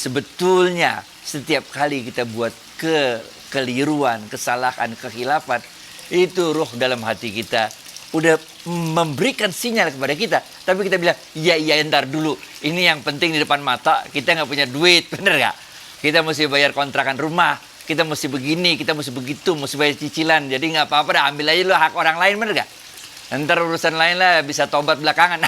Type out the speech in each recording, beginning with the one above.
Sebetulnya setiap kali kita buat kekeliruan, kesalahan, kekhilafan, itu ruh dalam hati kita udah memberikan sinyal kepada kita. Tapi kita bilang, iya ntar dulu. Ini yang penting di depan mata, kita nggak punya duit, bener nggak? Kita mesti bayar kontrakan rumah, kita mesti begini, kita mesti begitu, mesti bayar cicilan. Jadi nggak apa-apa dah, ambil aja lu hak orang lain, bener nggak? Ntar urusan lain lah, bisa tobat belakangan.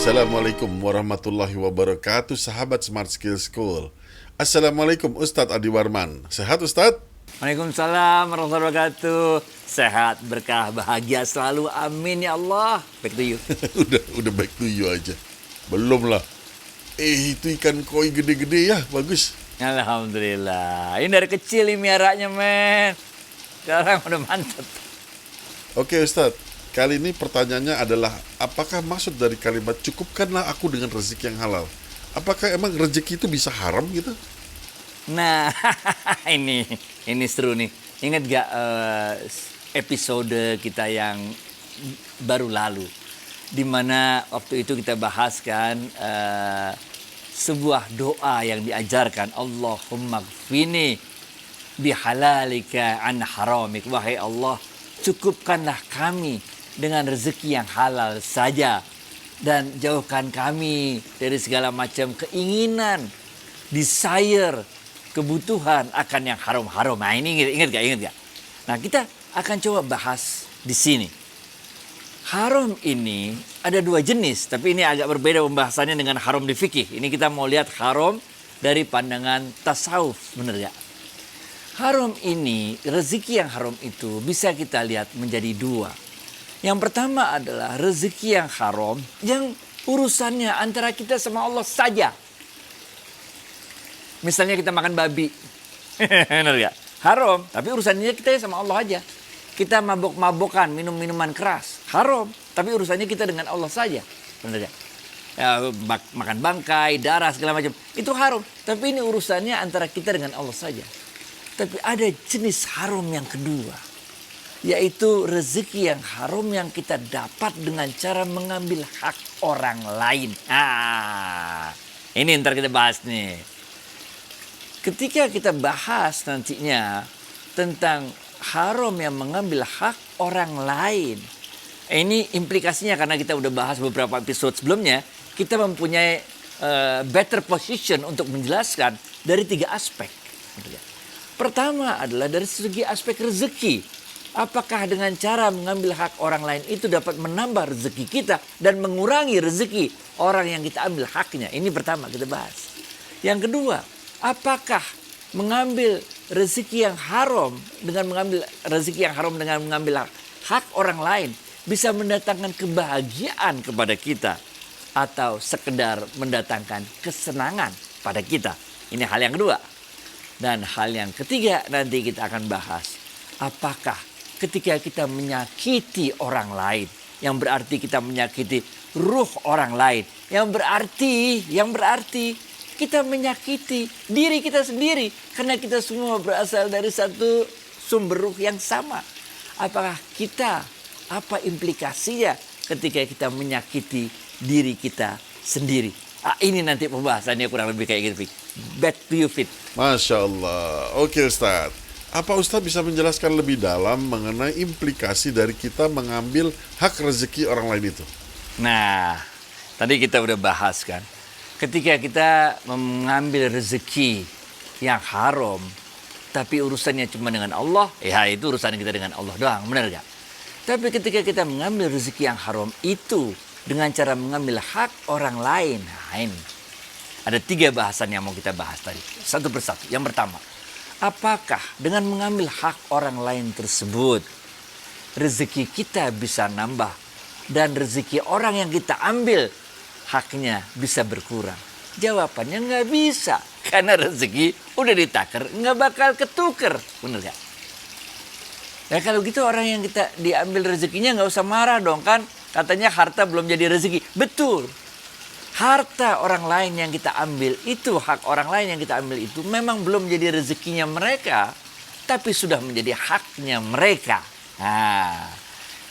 Assalamualaikum warahmatullahi wabarakatuh, sahabat Smart Skill School. Assalamualaikum Ustadz Adi Warman. Sehat Ustadz? Waalaikumsalam warahmatullahi wabarakatuh. Sehat, berkah, bahagia selalu. Amin ya Allah. Back to you. udah back to you aja. Belum lah. Itu ikan koi gede-gede ya, bagus. Alhamdulillah. Ini dari kecil ini miaranya, men. Sekarang udah mantap. Oke Ustadz. Kali ini pertanyaannya adalah, apakah maksud dari kalimat cukupkanlah aku dengan rezeki yang halal? Apakah emang rezeki itu bisa haram gitu? Nah, ini seru nih. Ingat gak episode kita yang baru lalu? Dimana waktu itu kita bahaskan sebuah doa yang diajarkan. Allahumma gfini bihalalika an haramik. Wahai Allah, cukupkanlah kami dengan rezeki yang halal saja. Dan jauhkan kami dari segala macam keinginan, desire, kebutuhan akan yang haram-haram. Nah ini ingat gak? Nah kita akan coba bahas di sini. Haram ini ada dua jenis, tapi ini agak berbeda pembahasannya dengan haram di fikih. Ini kita mau lihat haram dari pandangan tasawuf, bener gak? Haram ini, rezeki yang haram itu bisa kita lihat menjadi dua. Yang pertama adalah rezeki yang haram yang urusannya antara kita sama Allah saja. Misalnya kita makan babi. Benar gak? Haram, tapi urusannya kita sama Allah aja. Kita mabok-mabokan, minum minuman keras. Haram, tapi urusannya kita dengan Allah saja. Benar gak? Ya, makan bangkai, darah, segala macam. Itu haram, tapi ini urusannya antara kita dengan Allah saja. Tapi ada jenis haram yang kedua. Yaitu rezeki yang haram yang kita dapat dengan cara mengambil hak orang lain. Ini ntar kita bahas nih. Ketika kita bahas nantinya tentang haram yang mengambil hak orang lain. Ini implikasinya karena kita udah bahas beberapa episode sebelumnya. Kita mempunyai better position untuk menjelaskan dari tiga aspek. Pertama adalah dari segi aspek rezeki. Apakah dengan cara mengambil hak orang lain itu dapat menambah rezeki kita dan mengurangi rezeki orang yang kita ambil haknya? Ini pertama kita bahas. Yang kedua, apakah mengambil rezeki yang haram dengan mengambil hak orang lain bisa mendatangkan kebahagiaan kepada kita atau sekedar mendatangkan kesenangan pada kita? Ini hal yang kedua. Dan hal yang ketiga nanti kita akan bahas. Apakah ketika kita menyakiti orang lain, yang berarti kita menyakiti ruh orang lain, yang berarti kita menyakiti diri kita sendiri, karena kita semua berasal dari satu sumber ruh yang sama. Apakah apa implikasinya ketika kita menyakiti diri kita sendiri? Ini nanti pembahasannya kurang lebih kayak gitu. Back to you, Fit. Masya Allah. Oke Ustadz. Apa Ustadz bisa menjelaskan lebih dalam mengenai implikasi dari kita mengambil hak rezeki orang lain itu? Nah, tadi kita udah bahas kan. Ketika kita mengambil rezeki yang haram, tapi urusannya cuma dengan Allah, ya itu urusan kita dengan Allah doang, benar gak? Tapi ketika kita mengambil rezeki yang haram itu dengan cara mengambil hak orang lain, nah ini. Ada tiga bahasan yang mau kita bahas tadi, satu persatu. Yang pertama, apakah dengan mengambil hak orang lain tersebut, rezeki kita bisa nambah dan rezeki orang yang kita ambil haknya bisa berkurang? Jawabannya nggak bisa, karena rezeki udah ditakar, nggak bakal ketuker, bener gak? Ya kalau gitu orang yang kita diambil rezekinya nggak usah marah dong kan? Katanya harta belum jadi rezeki, betul. Harta orang lain yang kita ambil itu, hak orang lain yang kita ambil itu memang belum jadi rezekinya mereka, tapi sudah menjadi haknya mereka. Nah,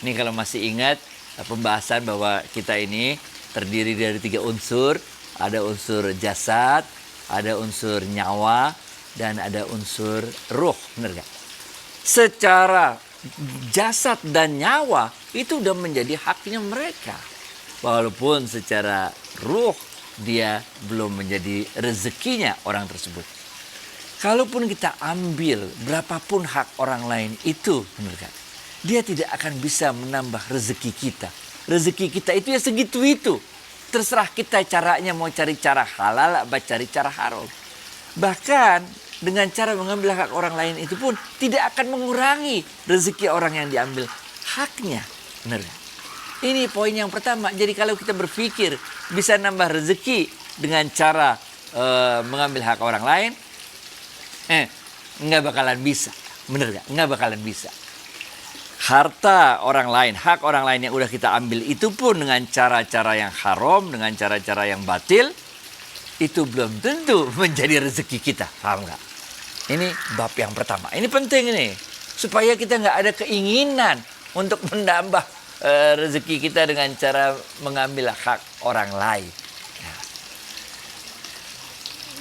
ini kalau masih ingat pembahasan bahwa kita ini terdiri dari 3 unsur. Ada unsur jasad, ada unsur nyawa, dan ada unsur ruh. Benar gak? Secara jasad dan nyawa itu udah menjadi haknya mereka. Walaupun secara ruh dia belum menjadi rezekinya orang tersebut. Kalaupun kita ambil berapapun hak orang lain itu, benar gak? Dia tidak akan bisa menambah rezeki kita. Rezeki kita itu ya segitu itu. Terserah kita caranya, mau cari cara halal atau cari cara haram. Bahkan dengan cara mengambil hak orang lain itu pun tidak akan mengurangi rezeki orang yang diambil haknya. Benar gak? Ini poin yang pertama. Jadi kalau kita berpikir bisa nambah rezeki dengan cara mengambil hak orang lain, nggak bakalan bisa. Bener gak? Nggak bakalan bisa. Harta orang lain, hak orang lain yang udah kita ambil itu pun dengan cara-cara yang haram, dengan cara-cara yang batil, itu belum tentu menjadi rezeki kita. Paham nggak? Ini bab yang pertama. Ini penting ini. Supaya kita nggak ada keinginan untuk menambah rezeki kita dengan cara mengambil hak orang lain.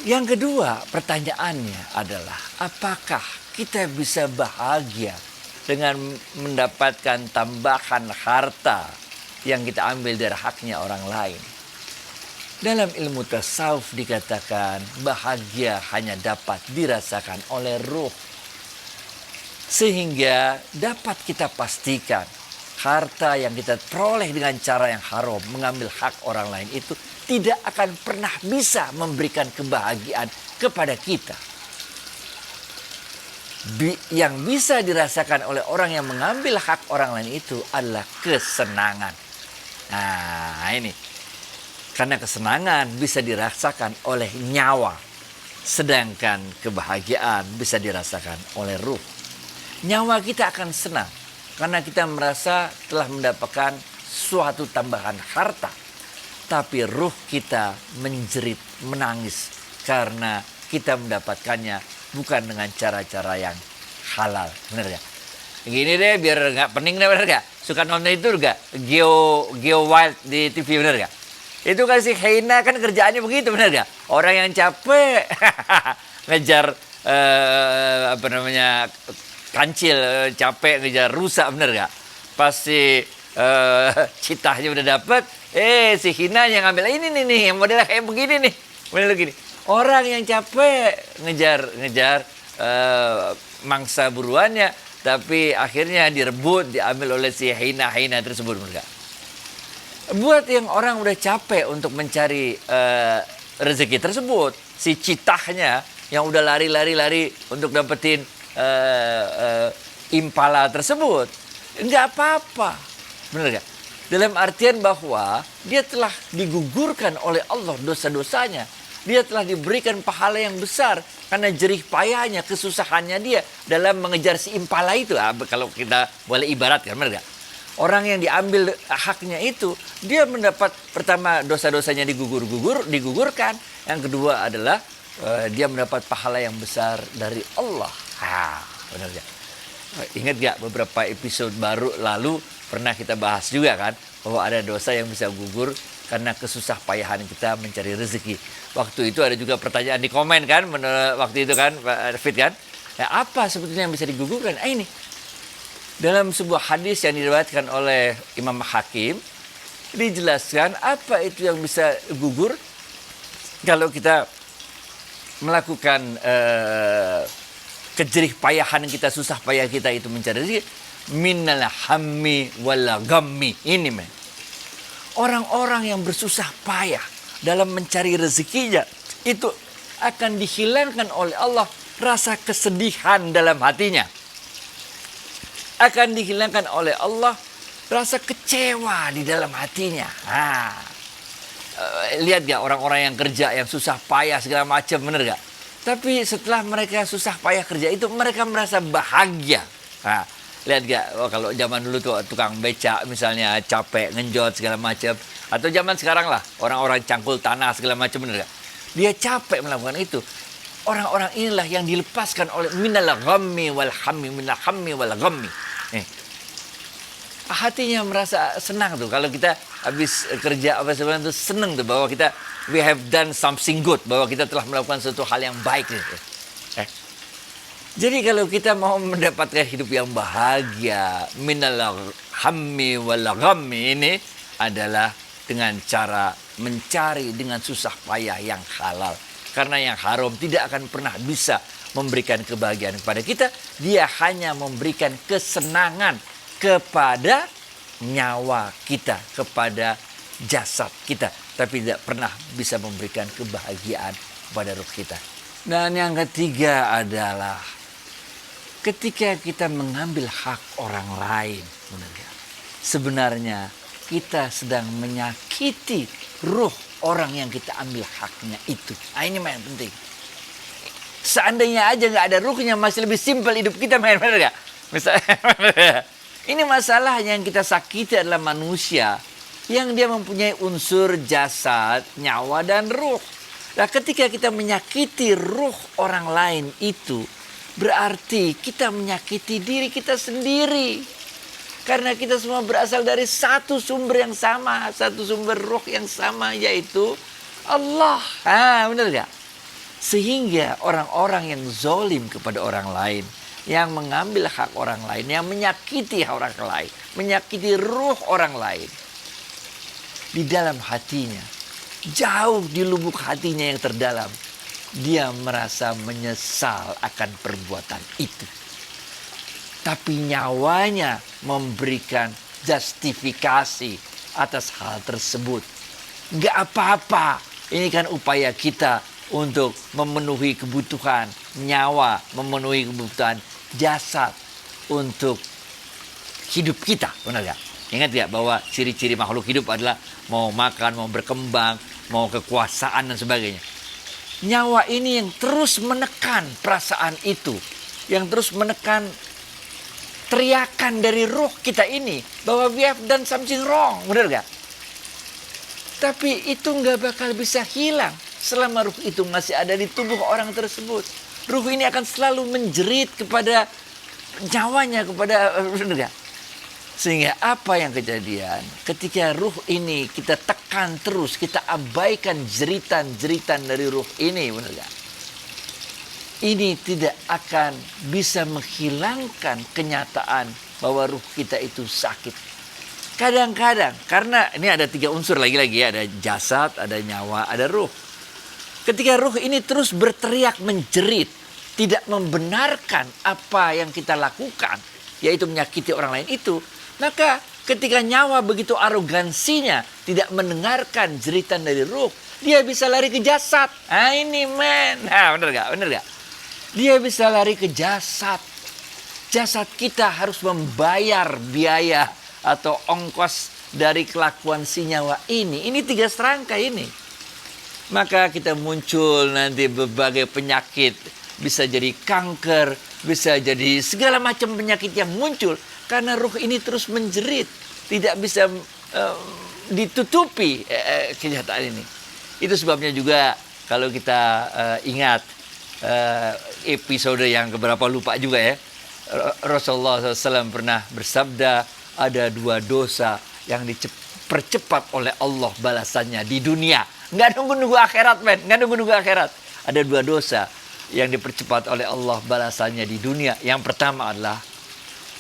Yang kedua, pertanyaannya adalah apakah kita bisa bahagia dengan mendapatkan tambahan harta yang kita ambil dari haknya orang lain? Dalam ilmu tasawuf dikatakan bahagia hanya dapat dirasakan oleh ruh. Sehingga dapat kita pastikan harta yang kita peroleh dengan cara yang haram, mengambil hak orang lain itu tidak akan pernah bisa memberikan kebahagiaan kepada kita. Yang bisa dirasakan oleh orang yang mengambil hak orang lain itu adalah kesenangan. Nah ini. Karena kesenangan bisa dirasakan oleh nyawa. Sedangkan kebahagiaan bisa dirasakan oleh ruh. Nyawa kita akan senang. Karena kita merasa telah mendapatkan suatu tambahan harta. Tapi ruh kita menjerit, menangis. Karena kita mendapatkannya bukan dengan cara-cara yang halal. Bener gak? Gini deh biar gak pening deh, bener gak? Suka nonton itu gak? Geo Wild di TV, bener gak? Itu kan si Heina kan kerjaannya begitu, bener gak? Orang yang capek ngejar kancil, capek ngejar rusa, bener gak? Pasti citahnya udah dapet, si Hina yang ngambil ini nih yang modelnya kayak begini nih, model gini. Orang yang capek ngejar mangsa buruannya, tapi akhirnya direbut, diambil oleh si Hina tersebut, bener gak? Buat yang orang udah capek untuk mencari rezeki tersebut, si citahnya yang udah lari untuk dapetin impala tersebut, nggak apa-apa, bener gak? Dalam artian bahwa dia telah digugurkan oleh Allah dosa-dosanya, dia telah diberikan pahala yang besar karena jerih payahnya, kesusahannya dia dalam mengejar si impala itu. Kalau kita boleh ibaratkan, bener gak? Orang yang diambil haknya itu, dia mendapat pertama dosa-dosanya digugurkan. Yang kedua adalah dia mendapat pahala yang besar dari Allah. Benar gak? Ingat gak beberapa episode baru lalu pernah kita bahas juga kan, bahwa ada dosa yang bisa gugur karena kesusah payahan kita mencari rezeki. Waktu itu ada juga pertanyaan di komen kan, waktu itu kan Pak Fit kan, apa sebetulnya yang bisa digugurkan? Ini dalam sebuah hadis yang diriwayatkan oleh Imam Hakim dijelaskan apa itu yang bisa gugur kalau kita melakukan kejerih payahan kita, susah payah kita itu mencari rezeki. Minal hammi wal ghammi. Ini men. Orang-orang yang bersusah payah dalam mencari rezekinya itu akan dihilangkan oleh Allah rasa kesedihan dalam hatinya. Akan dihilangkan oleh Allah rasa kecewa di dalam hatinya. Lihat gak orang-orang yang kerja, yang susah payah segala macam, bener gak? Tapi setelah mereka susah payah kerja itu, mereka merasa bahagia. Lihat gak, kalau zaman dulu tuh tukang becak misalnya capek, ngenjot segala macam. Atau zaman sekarang lah, orang-orang cangkul tanah segala macam, bener gak? Dia capek melakukan itu. Orang-orang inilah yang dilepaskan oleh minal ghammi wal hammi, minal hammi wal ghammi. hatinya merasa senang tuh. Kalau kita habis kerja apa sebenarnya tuh senang tuh bahwa kita we have done something good, bahwa kita telah melakukan suatu hal yang baik gitu. Jadi kalau kita mau mendapatkan hidup yang bahagia, minal hammi wal ghammi, ini adalah dengan cara mencari dengan susah payah yang halal. Karena yang haram tidak akan pernah bisa memberikan kebahagiaan kepada kita. Dia hanya memberikan kesenangan kepada nyawa kita, kepada jasad kita. Tapi tidak pernah bisa memberikan kebahagiaan kepada ruh kita. Dan yang ketiga adalah ketika kita mengambil hak orang lain, sebenarnya kita sedang menyakiti ruh orang yang kita ambil haknya itu. Nah, ini yang penting. Seandainya aja nggak ada ruhnya, masih lebih simpel hidup kita, benar nggak? Misalnya, ini masalah yang kita sakiti adalah manusia yang dia mempunyai unsur jasad, nyawa, dan ruh. Nah, ketika kita menyakiti ruh orang lain itu, berarti kita menyakiti diri kita sendiri. Karena kita semua berasal dari satu sumber yang sama, satu sumber ruh yang sama, yaitu Allah. Benar gak? Sehingga orang-orang yang zolim kepada orang lain, yang mengambil hak orang lain, yang menyakiti orang lain, menyakiti ruh orang lain, di dalam hatinya, jauh di lubuk hatinya yang terdalam, dia merasa menyesal akan perbuatan itu. Tapi nyawanya memberikan justifikasi atas hal tersebut. Gak apa-apa. Ini kan upaya kita untuk memenuhi kebutuhan nyawa, memenuhi kebutuhan jasad untuk hidup kita. Benar gak? Ingat gak bahwa ciri-ciri makhluk hidup adalah mau makan, mau berkembang, mau kekuasaan dan sebagainya. Nyawa ini yang terus menekan perasaan itu. Yang terus menekan teriakan dari ruh kita ini bahwa we have done something wrong, benar gak? Tapi itu nggak bakal bisa hilang selama ruh itu masih ada di tubuh orang tersebut. Ruh ini akan selalu menjerit kepada nyawanya, kepada, benar gak? Sehingga apa yang kejadian ketika ruh ini kita tekan terus, kita abaikan jeritan-jeritan dari ruh ini, benar gak? Ini tidak akan bisa menghilangkan kenyataan bahwa ruh kita itu sakit. Kadang-kadang, karena ini ada 3 unsur lagi-lagi ya. Ada jasad, ada nyawa, ada ruh. Ketika ruh ini terus berteriak menjerit, tidak membenarkan apa yang kita lakukan, yaitu menyakiti orang lain itu, maka ketika nyawa begitu arogansinya tidak mendengarkan jeritan dari ruh, dia bisa lari ke jasad. Ini benar gak? Benar gak? Dia bisa lari ke jasad. Jasad kita harus membayar biaya atau ongkos dari kelakuan si nyawa ini. Ini 3 serangkai ini. Maka kita muncul nanti berbagai penyakit. Bisa jadi kanker, bisa jadi segala macam penyakit yang muncul. Karena ruh ini terus menjerit. Tidak bisa ditutupi kenyataan ini. Itu sebabnya juga kalau kita ingat episode yang keberapa lupa juga ya. Rasulullah SAW pernah bersabda, ada 2 dosa yang dipercepat oleh Allah balasannya di dunia. Nggak nunggu-nunggu akhirat, men. Nggak nunggu-nunggu akhirat. Ada 2 dosa yang dipercepat oleh Allah balasannya di dunia. Yang pertama adalah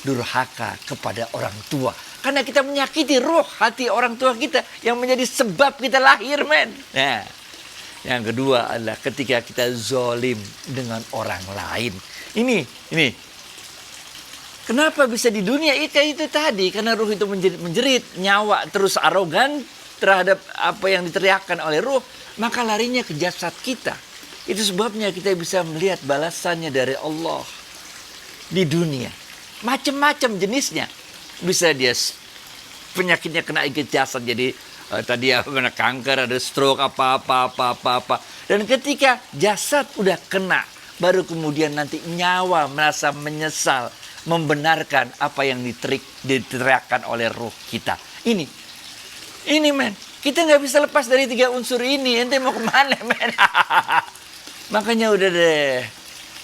durhaka kepada orang tua. Karena kita menyakiti ruh hati orang tua kita yang menjadi sebab kita lahir, men. Nah, yang kedua adalah ketika kita zolim dengan orang lain. Ini. Kenapa bisa di dunia itu tadi? Karena ruh itu menjerit, nyawa terus arogan terhadap apa yang diteriakkan oleh ruh, maka larinya ke jasad kita. Itu sebabnya kita bisa melihat balasannya dari Allah di dunia. Macam-macam jenisnya. Bisa dia penyakitnya kena ke jasad, jadi tadi ada kanker, ada stroke, apa. Dan ketika jasad udah kena, baru kemudian nanti nyawa merasa menyesal, membenarkan apa yang diteriakkan oleh ruh kita. Ini men, kita nggak bisa lepas dari 3 unsur ini. Ente mau kemana, men? Makanya udah deh,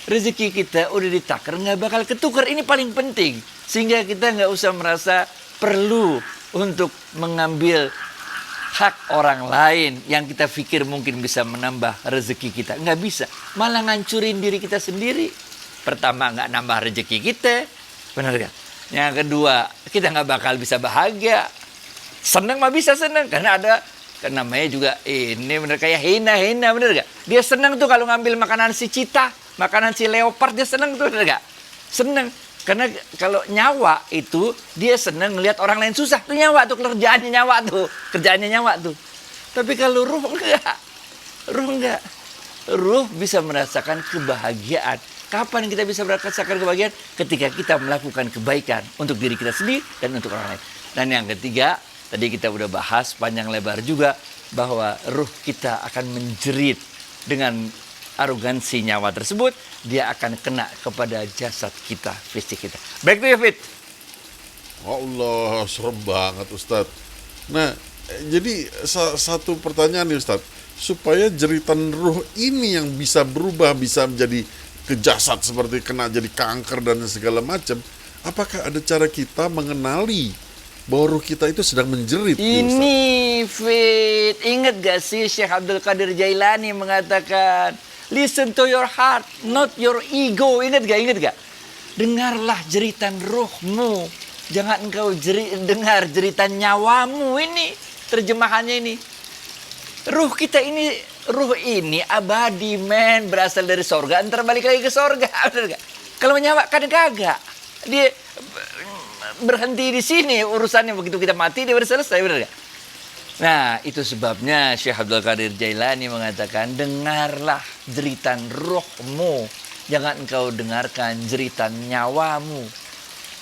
rezeki kita udah ditakar, nggak bakal ketukar. Ini paling penting, sehingga kita nggak usah merasa perlu untuk mengambil hak orang lain yang kita pikir mungkin bisa menambah rezeki kita. Nggak bisa. Malah ngancurin diri kita sendiri. Pertama, nggak nambah rezeki kita. Benar nggak? Yang kedua, kita nggak bakal bisa bahagia. Senang mah bisa senang. Karena ada, kan namanya juga ini bener kayak hina-hina, bener nggak? Dia senang tuh kalau ngambil makanan si cita, makanan si leopard, dia senang tuh, bener nggak? Senang. Karena kalau nyawa itu dia senang ngelihat orang lain susah. Itu nyawa tuh, kerjaannya nyawa tuh. Kerjaannya nyawa tuh. Tapi kalau ruh enggak. Ruh enggak. Ruh bisa merasakan kebahagiaan. Kapan kita bisa merasakan kebahagiaan? Ketika kita melakukan kebaikan untuk diri kita sendiri dan untuk orang lain. Dan yang ketiga, tadi kita udah bahas panjang lebar juga bahwa ruh kita akan menjerit dengan arogansi nyawa tersebut, dia akan kena kepada jasad kita, fisik kita. Back to you, Fit. Allah, serem banget Ustadz. Nah, jadi satu pertanyaan nih Ustadz. Supaya jeritan ruh ini yang bisa berubah, bisa menjadi ke jasad seperti kena jadi kanker dan segala macam, apakah ada cara kita mengenali bahwa ruh kita itu sedang menjerit? Ini, Fit. Ingat gak sih Syekh Abdul Qadir Jailani mengatakan, listen to your heart, not your ego. Ingat gak? Dengarlah jeritan ruhmu. Jangan engkau dengar jeritan nyawamu. Ini terjemahannya ini. Ruh ini abadi, men. Berasal dari sorga, ntar balik lagi ke sorga. Bener gak? Kalau nyawa kan kagak. Dia berhenti di sini urusannya, begitu kita mati dia udah selesai, bener gak? Nah, itu sebabnya Syekh Abdul Qadir Jailani mengatakan, dengarlah jeritan rohmu, jangan engkau dengarkan jeritan nyawamu.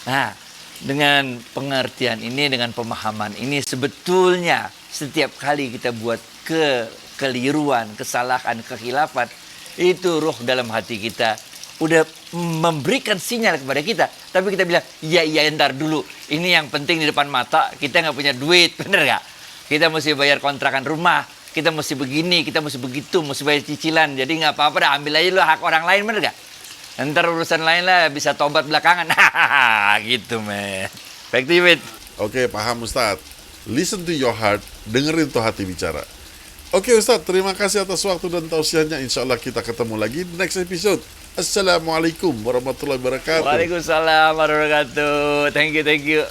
Nah, dengan pengertian ini, dengan pemahaman ini, sebetulnya setiap kali kita buat kekeliruan, kesalahan, kekhilafan, itu roh dalam hati kita udah memberikan sinyal kepada kita. Tapi kita bilang, iya ntar dulu, ini yang penting di depan mata, kita nggak punya duit, bener gak? Kita mesti bayar kontrakan rumah, kita mesti begini, kita mesti begitu, mesti bayar cicilan. Jadi nggak apa-apa dah, ambil aja lo hak orang lain, bener gak? Ntar urusan lain lah, bisa tobat belakangan. Gitu, men. Back to you, Fit. Oke, paham Ustadz. Listen to your heart, dengerin tuh hati bicara. Oke Ustadz, terima kasih atas waktu dan tausiahnya. Insya Allah kita ketemu lagi di next episode. Assalamualaikum warahmatullahi wabarakatuh. Waalaikumsalam warahmatullahi wabarakatuh. Thank you.